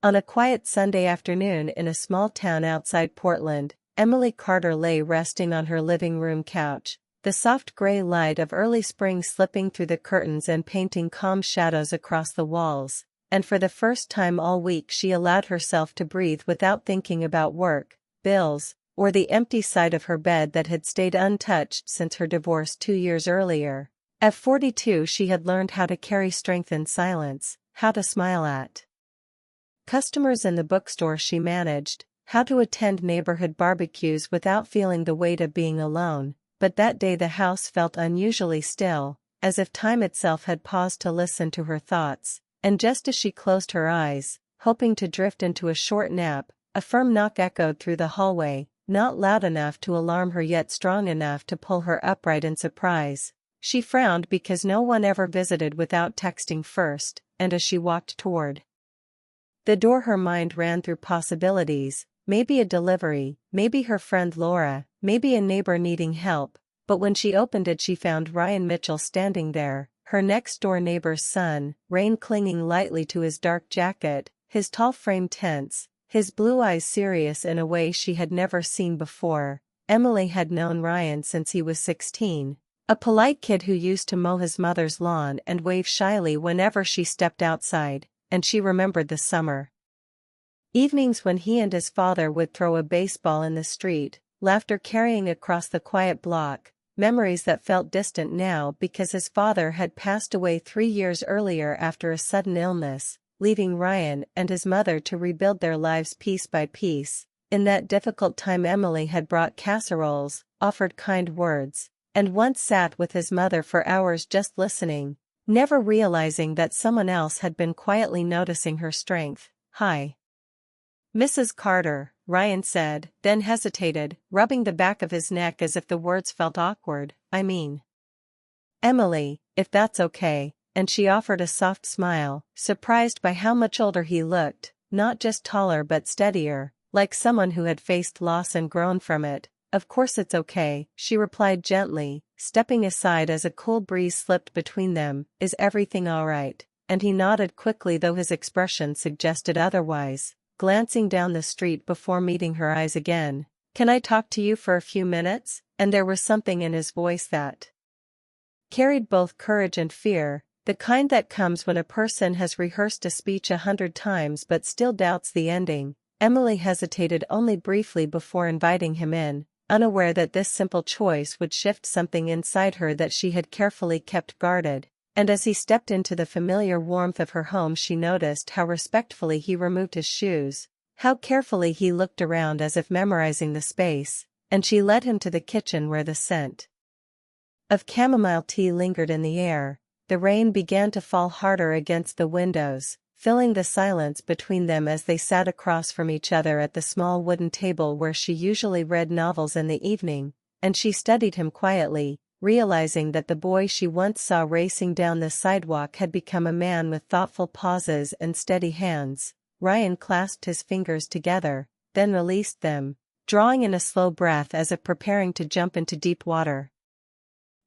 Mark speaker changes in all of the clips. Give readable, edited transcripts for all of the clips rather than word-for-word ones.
Speaker 1: On a quiet Sunday afternoon in a small town outside Portland, Emily Carter lay resting on her living room couch, the soft gray light of early spring slipping through the curtains and painting calm shadows across the walls, and for the first time all week she allowed herself to breathe without thinking about work, bills, or the empty side of her bed that had stayed untouched since her divorce 2 years earlier. At 42 she had learned how to carry strength in silence, how to smile at customers in the bookstore she managed, how to attend neighborhood barbecues without feeling the weight of being alone, but that day the house felt unusually still, as if time itself had paused to listen to her thoughts, and just as she closed her eyes, hoping to drift into a short nap, a firm knock echoed through the hallway, not loud enough to alarm her yet strong enough to pull her upright in surprise. She frowned because no one ever visited without texting first, and as she walked toward the door her mind ran through possibilities, maybe a delivery, maybe her friend Laura, maybe a neighbor needing help, but when she opened it she found Ryan Mitchell standing there, her next-door neighbor's son, rain clinging lightly to his dark jacket, his tall frame tense, his blue eyes serious in a way she had never seen before. Emily had known Ryan since he was 16, a polite kid who used to mow his mother's lawn and wave shyly whenever she stepped outside, and she remembered the summer evenings when he and his father would throw a baseball in the street, laughter carrying across the quiet block, memories that felt distant now because his father had passed away 3 years earlier after a sudden illness, leaving Ryan and his mother to rebuild their lives piece by piece. In that difficult time Emily had brought casseroles, offered kind words, and once sat with his mother for hours just listening, never realizing that someone else had been quietly noticing her strength. "Hi, Mrs. Carter," Ryan said, then hesitated, rubbing the back of his neck as if the words felt awkward. "I mean, Emily, if that's okay," and she offered a soft smile, surprised by how much older he looked, not just taller but steadier, like someone who had faced loss and grown from it. "Of course it's okay," she replied gently, stepping aside as a cool breeze slipped between them. "Is everything all right?" And he nodded quickly though his expression suggested otherwise, glancing down the street before meeting her eyes again. "Can I talk to you for a few minutes?" And there was something in his voice that carried both courage and fear, the kind that comes when a person has rehearsed a speech 100 times but still doubts the ending. Emily hesitated only briefly before inviting him in, unaware that this simple choice would shift something inside her that she had carefully kept guarded, and as he stepped into the familiar warmth of her home she noticed how respectfully he removed his shoes, how carefully he looked around as if memorizing the space, and she led him to the kitchen where the scent of chamomile tea lingered in the air. The rain began to fall harder against the windows, filling the silence between them as they sat across from each other at the small wooden table where she usually read novels in the evening, and she studied him quietly, realizing that the boy she once saw racing down the sidewalk had become a man with thoughtful pauses and steady hands. Ryan clasped his fingers together, then released them, drawing in a slow breath as if preparing to jump into deep water.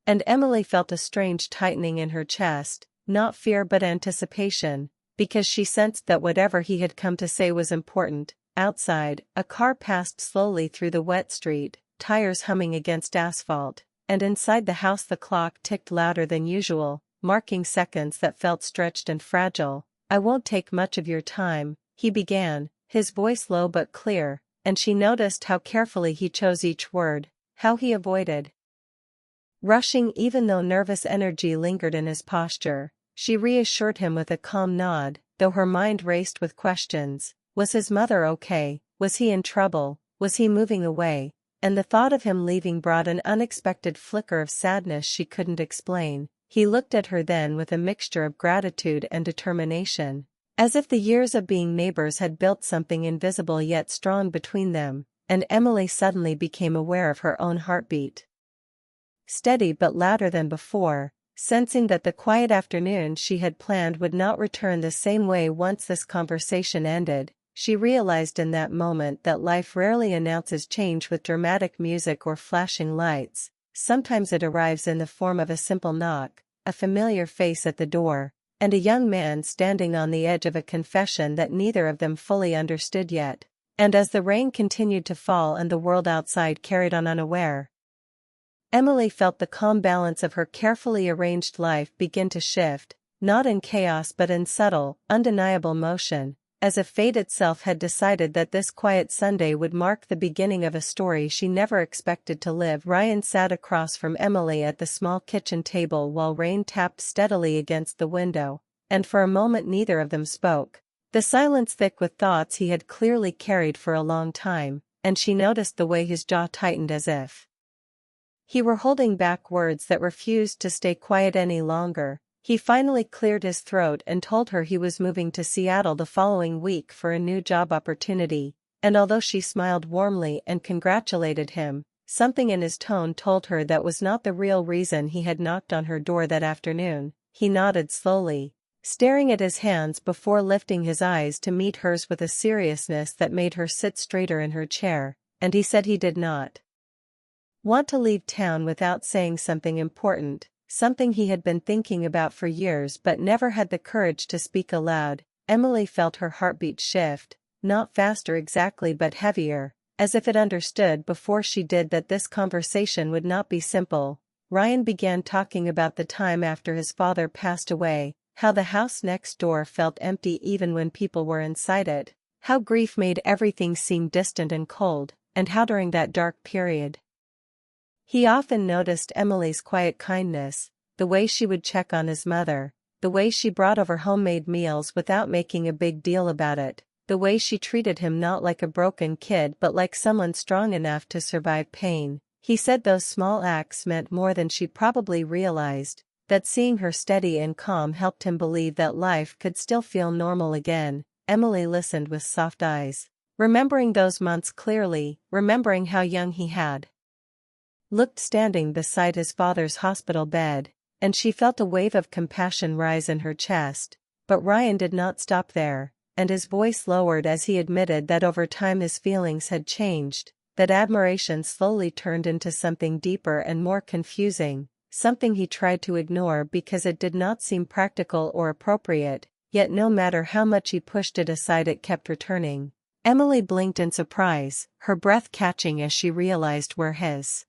Speaker 1: And Emily felt a strange tightening in her chest, not fear but anticipation, because she sensed that whatever he had come to say was important. Outside, a car passed slowly through the wet street, tires humming against asphalt, and inside the house the clock ticked louder than usual, marking seconds that felt stretched and fragile. "I won't take much of your time," he began, his voice low but clear, and she noticed how carefully he chose each word, how he avoided rushing even though nervous energy lingered in his posture. She reassured him with a calm nod, though her mind raced with questions. Was his mother okay? Was he in trouble? Was he moving away? And the thought of him leaving brought an unexpected flicker of sadness she couldn't explain. He looked at her then with a mixture of gratitude and determination, as if the years of being neighbors had built something invisible yet strong between them, and Emily suddenly became aware of her own heartbeat. Steady but louder than before, sensing that the quiet afternoon she had planned would not return the same way once this conversation ended. She realized in that moment that life rarely announces change with dramatic music or flashing lights. Sometimes it arrives in the form of a simple knock, a familiar face at the door, and a young man standing on the edge of a confession that neither of them fully understood yet. And as the rain continued to fall and the world outside carried on unaware, Emily felt the calm balance of her carefully arranged life begin to shift, not in chaos but in subtle, undeniable motion, as if fate itself had decided that this quiet Sunday would mark the beginning of a story she never expected to live. Ryan sat across from Emily at the small kitchen table while rain tapped steadily against the window, and for a moment neither of them spoke. The silence thick with thoughts he had clearly carried for a long time, and she noticed the way his jaw tightened as if he were holding back words that refused to stay quiet any longer. He finally cleared his throat and told her he was moving to Seattle the following week for a new job opportunity, and although she smiled warmly and congratulated him, something in his tone told her that was not the real reason he had knocked on her door that afternoon. He nodded slowly, staring at his hands before lifting his eyes to meet hers with a seriousness that made her sit straighter in her chair, and he said he did not want to leave town without saying something important, something he had been thinking about for years but never had the courage to speak aloud. Emily felt her heartbeat shift, not faster exactly but heavier, as if it understood before she did that this conversation would not be simple. Ryan began talking about the time after his father passed away, how the house next door felt empty even when people were inside it, how grief made everything seem distant and cold, and how during that dark period he often noticed Emily's quiet kindness, the way she would check on his mother, the way she brought over homemade meals without making a big deal about it, the way she treated him not like a broken kid but like someone strong enough to survive pain. He said those small acts meant more than she probably realized, that seeing her steady and calm helped him believe that life could still feel normal again. Emily listened with soft eyes, remembering those months clearly, remembering how young he had looked standing beside his father's hospital bed, and she felt a wave of compassion rise in her chest. But Ryan did not stop there, and his voice lowered as he admitted that over time his feelings had changed, that admiration slowly turned into something deeper and more confusing, something he tried to ignore because it did not seem practical or appropriate, yet no matter how much he pushed it aside it kept returning. Emily blinked in surprise, her breath catching as she realized where his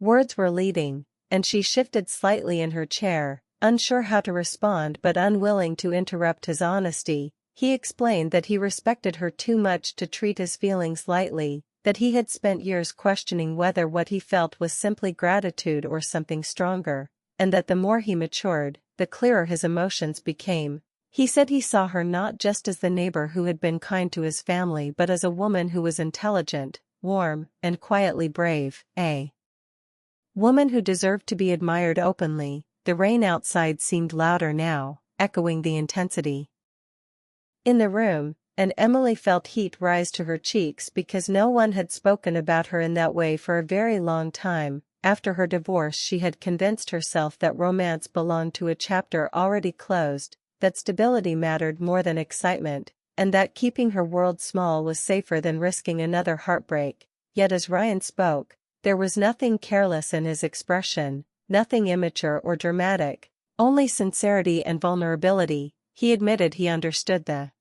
Speaker 1: words were leading, and she shifted slightly in her chair, unsure how to respond but unwilling to interrupt his honesty. He explained that he respected her too much to treat his feelings lightly, that he had spent years questioning whether what he felt was simply gratitude or something stronger, and that the more he matured, the clearer his emotions became. He said he saw her not just as the neighbor who had been kind to his family but as a woman who was intelligent, warm, and quietly brave, a woman who deserved to be admired openly. The rain outside seemed louder now, echoing the intensity in the room, and Emily felt heat rise to her cheeks because no one had spoken about her in that way for a very long time. After her divorce she had convinced herself that romance belonged to a chapter already closed, that stability mattered more than excitement, and that keeping her world small was safer than risking another heartbreak. Yet as Ryan spoke, there was nothing careless in his expression, nothing immature or dramatic, only sincerity and vulnerability. He admitted he understood the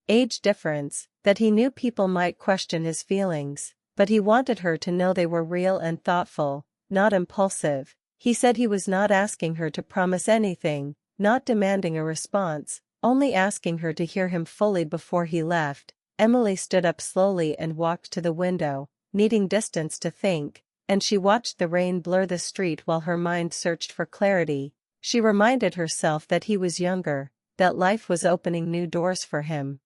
Speaker 1: age difference, that he knew people might question his feelings, but he wanted her to know they were real and thoughtful, not impulsive. He said he was not asking her to promise anything, not demanding a response, only asking her to hear him fully before he left. Emily stood up slowly and walked to the window, needing distance to think, and she watched the rain blur the street while her mind searched for clarity. She reminded herself that he was younger, that life was opening new doors for him,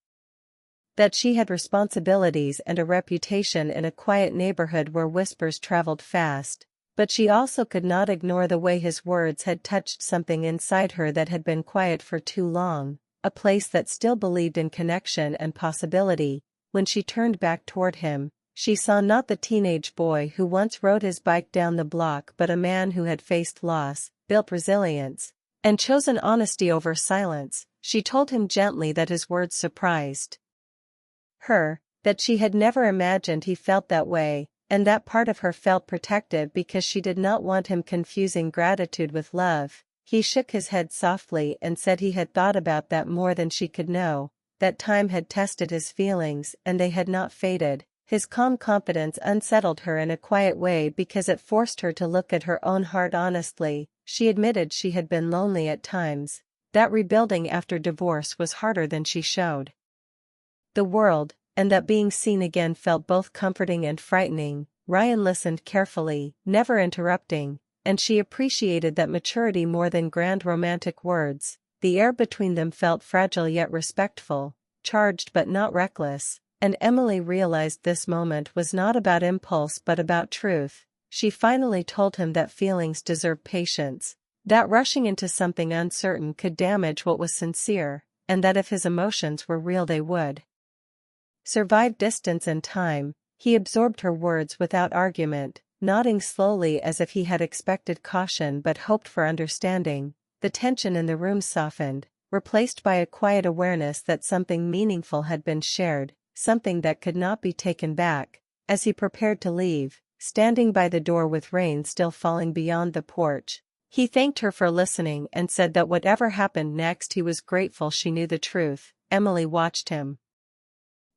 Speaker 1: that she had responsibilities and a reputation in a quiet neighborhood where whispers traveled fast, but she also could not ignore the way his words had touched something inside her that had been quiet for too long, a place that still believed in connection and possibility. When she turned back toward him, she saw not the teenage boy who once rode his bike down the block but a man who had faced loss, built resilience, and chosen honesty over silence. She told him gently that his words surprised her, that she had never imagined he felt that way, and that part of her felt protective because she did not want him confusing gratitude with love. He shook his head softly and said he had thought about that more than she could know, that time had tested his feelings and they had not faded. His calm confidence unsettled her in a quiet way because it forced her to look at her own heart honestly. She admitted she had been lonely at times, that rebuilding after divorce was harder than she showed the world, and that being seen again felt both comforting and frightening. Ryan listened carefully, never interrupting, and she appreciated that maturity more than grand romantic words. The air between them felt fragile yet respectful, charged but not reckless, and Emily realized this moment was not about impulse but about truth. She finally told him that feelings deserve patience, that rushing into something uncertain could damage what was sincere, and that if his emotions were real they would survive distance and time. He absorbed her words without argument, nodding slowly as if he had expected caution but hoped for understanding. The tension in the room softened, replaced by a quiet awareness that something meaningful had been shared, something that could not be taken back. As he prepared to leave, standing by the door with rain still falling beyond the porch, he thanked her for listening and said that whatever happened next he was grateful she knew the truth. Emily watched him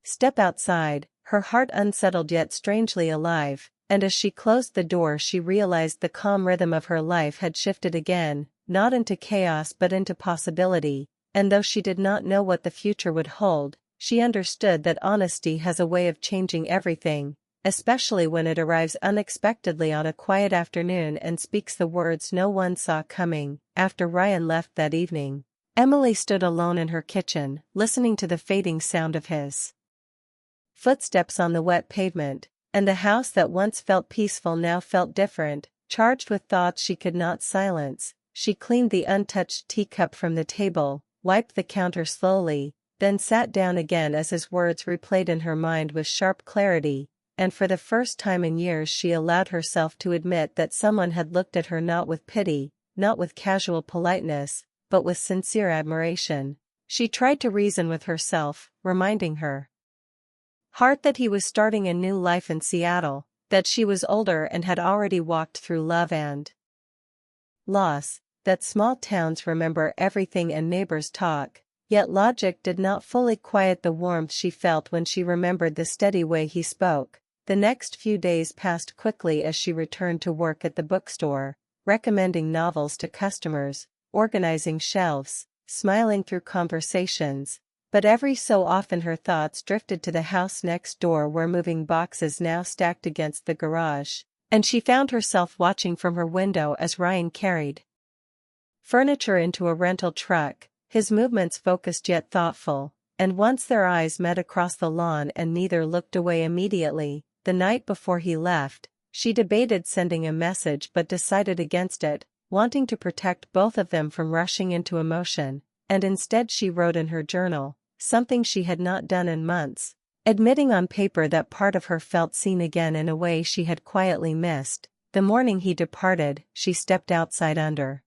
Speaker 1: step outside, her heart unsettled yet strangely alive, and as she closed the door she realized the calm rhythm of her life had shifted again, not into chaos but into possibility, and though she did not know what the future would hold, she understood that honesty has a way of changing everything, especially when it arrives unexpectedly on a quiet afternoon and speaks the words no one saw coming. After Ryan left that evening, Emily stood alone in her kitchen, listening to the fading sound of his footsteps on the wet pavement, and the house that once felt peaceful now felt different, charged with thoughts she could not silence. She cleaned the untouched teacup from the table, wiped the counter slowly, then sat down again as his words replayed in her mind with sharp clarity, and for the first time in years she allowed herself to admit that someone had looked at her not with pity, not with casual politeness, but with sincere admiration. She tried to reason with herself, reminding her heart that he was starting a new life in Seattle, that she was older and had already walked through love and loss, that small towns remember everything and neighbors talk, yet logic did not fully quiet the warmth she felt when she remembered the steady way he spoke. The next few days passed quickly as she returned to work at the bookstore, recommending novels to customers, organizing shelves, smiling through conversations. But every so often her thoughts drifted to the house next door where moving boxes now stacked against the garage, and she found herself watching from her window as Ryan carried furniture into a rental truck, his movements focused yet thoughtful, and once their eyes met across the lawn and neither looked away immediately. The night before he left, she debated sending a message but decided against it, wanting to protect both of them from rushing into emotion, and instead she wrote in her journal, something she had not done in months, admitting on paper that part of her felt seen again in a way she had quietly missed. The morning he departed, she stepped outside under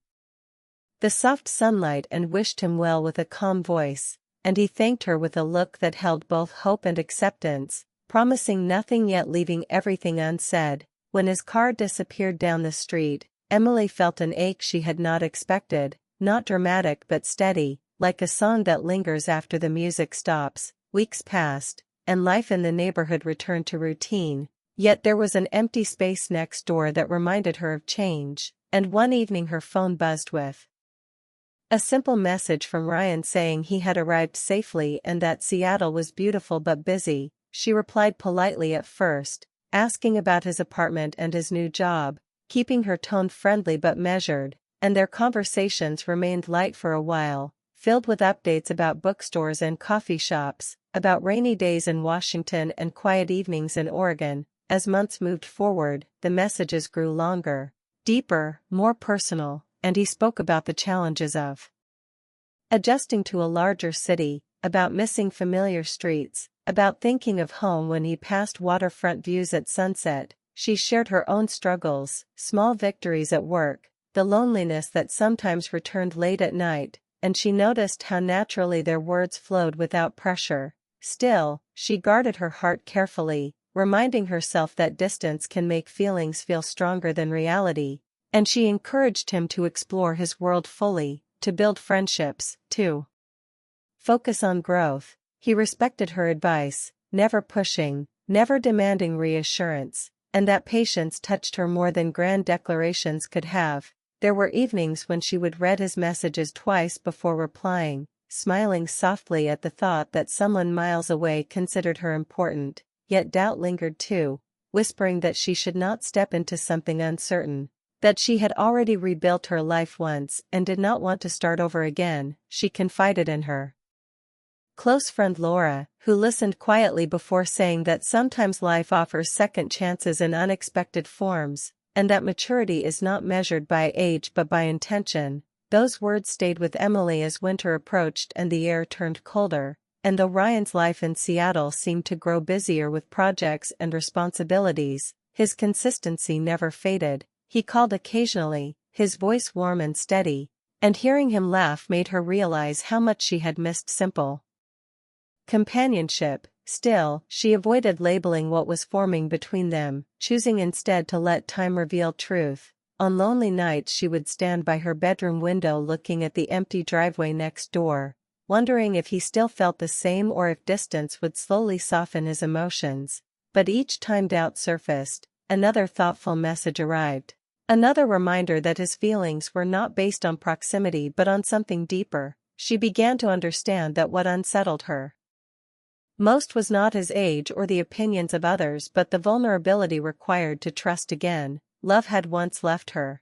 Speaker 1: the soft sunlight and wished him well with a calm voice, and he thanked her with a look that held both hope and acceptance, promising nothing yet leaving everything unsaid. When his car disappeared down the street, Emily felt an ache she had not expected, not dramatic but steady, like a song that lingers after the music stops. Weeks passed, and life in the neighborhood returned to routine, yet there was an empty space next door that reminded her of change, and one evening her phone buzzed with a simple message from Ryan saying he had arrived safely and that Seattle was beautiful but busy. She replied politely at first, asking about his apartment and his new job, keeping her tone friendly but measured, and their conversations remained light for a while, filled with updates about bookstores and coffee shops, about rainy days in Washington and quiet evenings in Oregon. As months moved forward, the messages grew longer, deeper, more personal, and he spoke about the challenges of adjusting to a larger city, about missing familiar streets, about thinking of home when he passed waterfront views at sunset. She shared her own struggles, small victories at work, the loneliness that sometimes returned late at night, and she noticed how naturally their words flowed without pressure. Still, she guarded her heart carefully, reminding herself that distance can make feelings feel stronger than reality. And she encouraged him to explore his world fully, to build friendships, to focus on growth. He respected her advice, never pushing, never demanding reassurance, and that patience touched her more than grand declarations could have. There were evenings when she would read his messages twice before replying, smiling softly at the thought that someone miles away considered her important, yet doubt lingered too, whispering that she should not step into something uncertain, that she had already rebuilt her life once and did not want to start over again. She confided in her close friend Laura, who listened quietly before saying that sometimes life offers second chances in unexpected forms, and that maturity is not measured by age but by intention. Those words stayed with Emily as winter approached and the air turned colder, and though Ryan's life in Seattle seemed to grow busier with projects and responsibilities, his consistency never faded. He called occasionally, his voice warm and steady, and hearing him laugh made her realize how much she had missed simple companionship. Still, she avoided labeling what was forming between them, choosing instead to let time reveal truth. On lonely nights she would stand by her bedroom window looking at the empty driveway next door, wondering if he still felt the same or if distance would slowly soften his emotions. But each time doubt surfaced, another thoughtful message arrived. Another reminder that his feelings were not based on proximity but on something deeper. She began to understand that what unsettled her most was not his age or the opinions of others but the vulnerability required to trust again. Love had once left her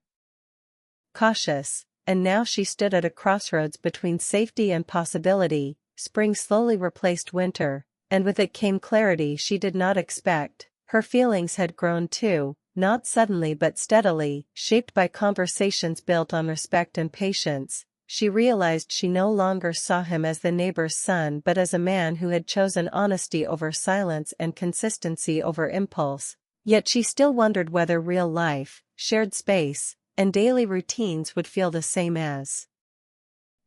Speaker 1: cautious, and now she stood at a crossroads between safety and possibility. Spring slowly replaced winter, and with it came clarity she did not expect. Her feelings had grown too, not suddenly but steadily, shaped by conversations built on respect and patience. She realized she no longer saw him as the neighbor's son but as a man who had chosen honesty over silence and consistency over impulse. Yet she still wondered whether real life, shared space, and daily routines would feel the same as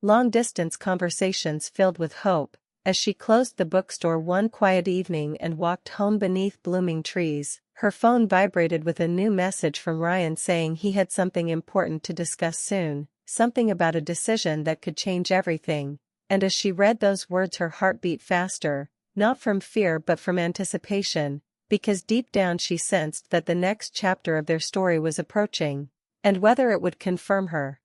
Speaker 1: long-distance conversations filled with hope. As she closed the bookstore one quiet evening and walked home beneath blooming trees, her phone vibrated with a new message from Ryan saying he had something important to discuss soon. Something about a decision that could change everything, and as she read those words her heart beat faster, not from fear but from anticipation, because deep down she sensed that the next chapter of their story was approaching, and whether it would confirm her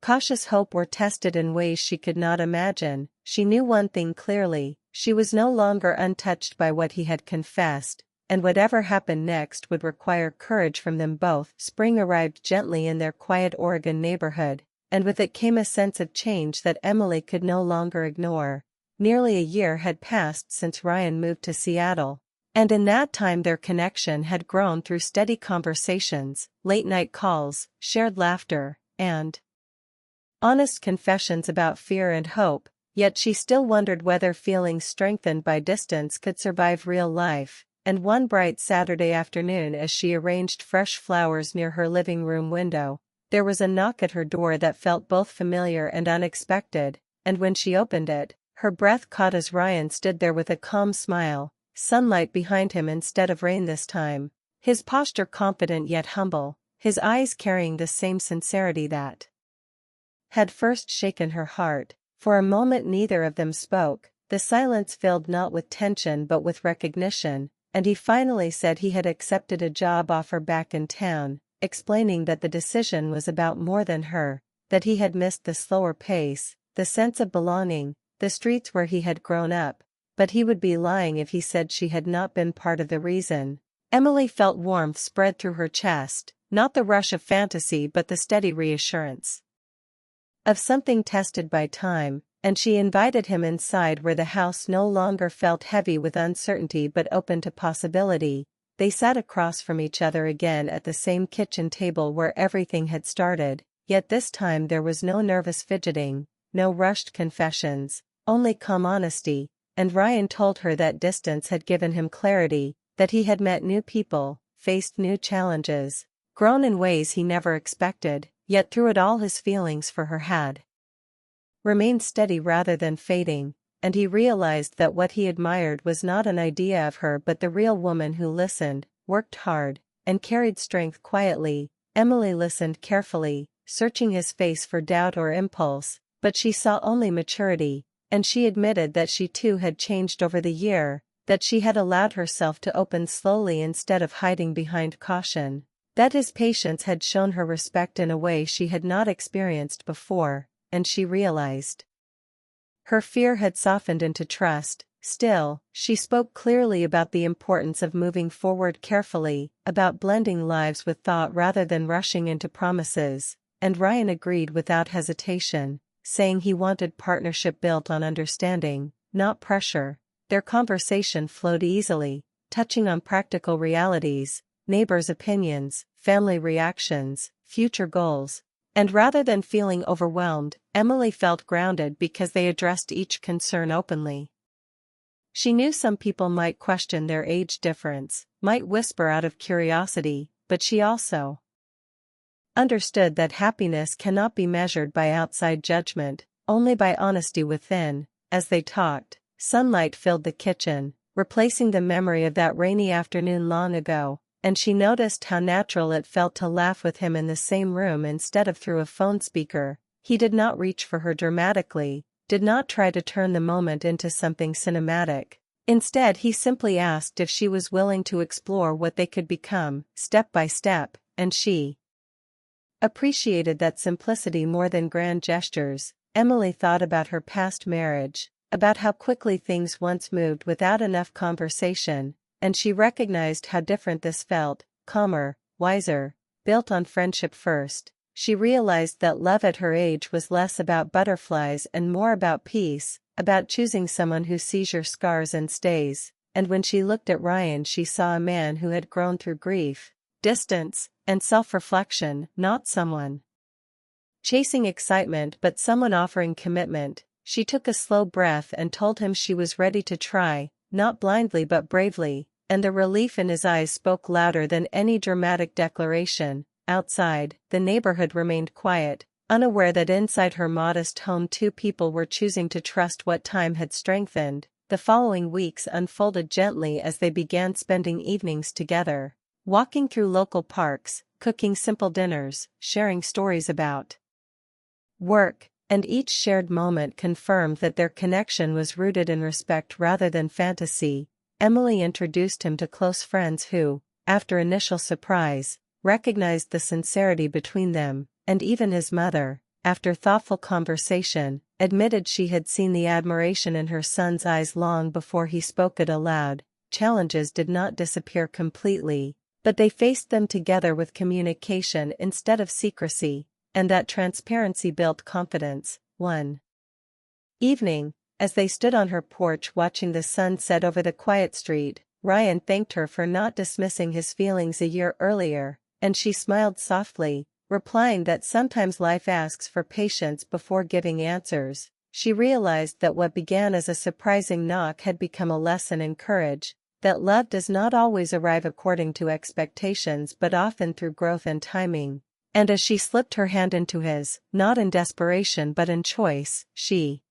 Speaker 1: cautious hope or test it in ways she could not imagine. She knew one thing clearly: she was no longer untouched by what he had confessed, and whatever happened next would require courage from them both. Spring arrived gently in their quiet Oregon neighborhood, and with it came a sense of change that Emily could no longer ignore. Nearly a year had passed since Ryan moved to Seattle, and in that time their connection had grown through steady conversations, late-night calls, shared laughter, and honest confessions about fear and hope. Yet she still wondered whether feelings strengthened by distance could survive real life. And one bright Saturday afternoon, as she arranged fresh flowers near her living room window, there was a knock at her door that felt both familiar and unexpected, and when she opened it, her breath caught as Ryan stood there with a calm smile, sunlight behind him instead of rain this time, his posture confident yet humble, his eyes carrying the same sincerity that had first shaken her heart. For a moment neither of them spoke, the silence filled not with tension but with recognition. And he finally said he had accepted a job offer back in town, explaining that the decision was about more than her, that he had missed the slower pace, the sense of belonging, the streets where he had grown up, but he would be lying if he said she had not been part of the reason. Emily felt warmth spread through her chest, not the rush of fantasy but the steady reassurance of something tested by time, and she invited him inside where the house no longer felt heavy with uncertainty but open to possibility. They sat across from each other again at the same kitchen table where everything had started, yet this time there was no nervous fidgeting, no rushed confessions, only calm honesty, and Ryan told her that distance had given him clarity, that he had met new people, faced new challenges, grown in ways he never expected, yet through it all his feelings for her had remained steady rather than fading, and he realized that what he admired was not an idea of her but the real woman who listened, worked hard, and carried strength quietly. Emily listened carefully, searching his face for doubt or impulse, but she saw only maturity, and she admitted that she too had changed over the year, that she had allowed herself to open slowly instead of hiding behind caution, that his patience had shown her respect in a way she had not experienced before, and she realized. Her fear had softened into trust. Still, she spoke clearly about the importance of moving forward carefully, about blending lives with thought rather than rushing into promises, and Ryan agreed without hesitation, saying he wanted partnership built on understanding, not pressure. Their conversation flowed easily, touching on practical realities, neighbors' opinions, family reactions, future goals. And rather than feeling overwhelmed, Emily felt grounded because they addressed each concern openly. She knew some people might question their age difference, might whisper out of curiosity, but she also understood that happiness cannot be measured by outside judgment, only by honesty within. As they talked, sunlight filled the kitchen, replacing the memory of that rainy afternoon long ago, and she noticed how natural it felt to laugh with him in the same room instead of through a phone speaker. He did not reach for her dramatically, did not try to turn the moment into something cinematic. Instead, he simply asked if she was willing to explore what they could become, step by step, and she appreciated that simplicity more than grand gestures. Emily thought about her past marriage, about how quickly things once moved without enough conversation, and she recognized how different this felt, calmer, wiser, built on friendship first. She realized that love at her age was less about butterflies and more about peace, about choosing someone who sees your scars and stays. And when she looked at Ryan, she saw a man who had grown through grief, distance, and self-reflection, not someone chasing excitement but someone offering commitment. She took a slow breath and told him she was ready to try, not blindly but bravely, and the relief in his eyes spoke louder than any dramatic declaration. Outside, the neighborhood remained quiet, unaware that inside her modest home two people were choosing to trust what time had strengthened. The following weeks unfolded gently as they began spending evenings together, walking through local parks, cooking simple dinners, sharing stories about work, and each shared moment confirmed that their connection was rooted in respect rather than fantasy. Emily introduced him to close friends who, after initial surprise, recognized the sincerity between them, and even his mother, after thoughtful conversation, admitted she had seen the admiration in her son's eyes long before he spoke it aloud. Challenges did not disappear completely, but they faced them together with communication instead of secrecy, and that transparency built confidence. One evening, as they stood on her porch watching the sun set over the quiet street, Ryan thanked her for not dismissing his feelings a year earlier, and she smiled softly, replying that sometimes life asks for patience before giving answers. She realized that what began as a surprising knock had become a lesson in courage, that love does not always arrive according to expectations but often through growth and timing. And as she slipped her hand into his, not in desperation but in choice, she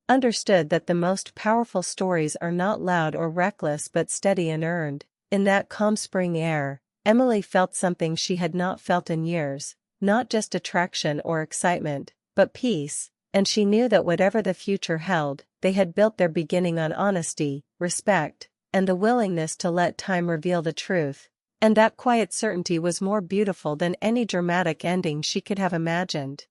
Speaker 1: understood that the most powerful stories are not loud or reckless but steady and earned. In that calm spring air, Emily felt something she had not felt in years, not just attraction or excitement, but peace, and she knew that whatever the future held, they had built their beginning on honesty, respect, and the willingness to let time reveal the truth. And that quiet certainty was more beautiful than any dramatic ending she could have imagined.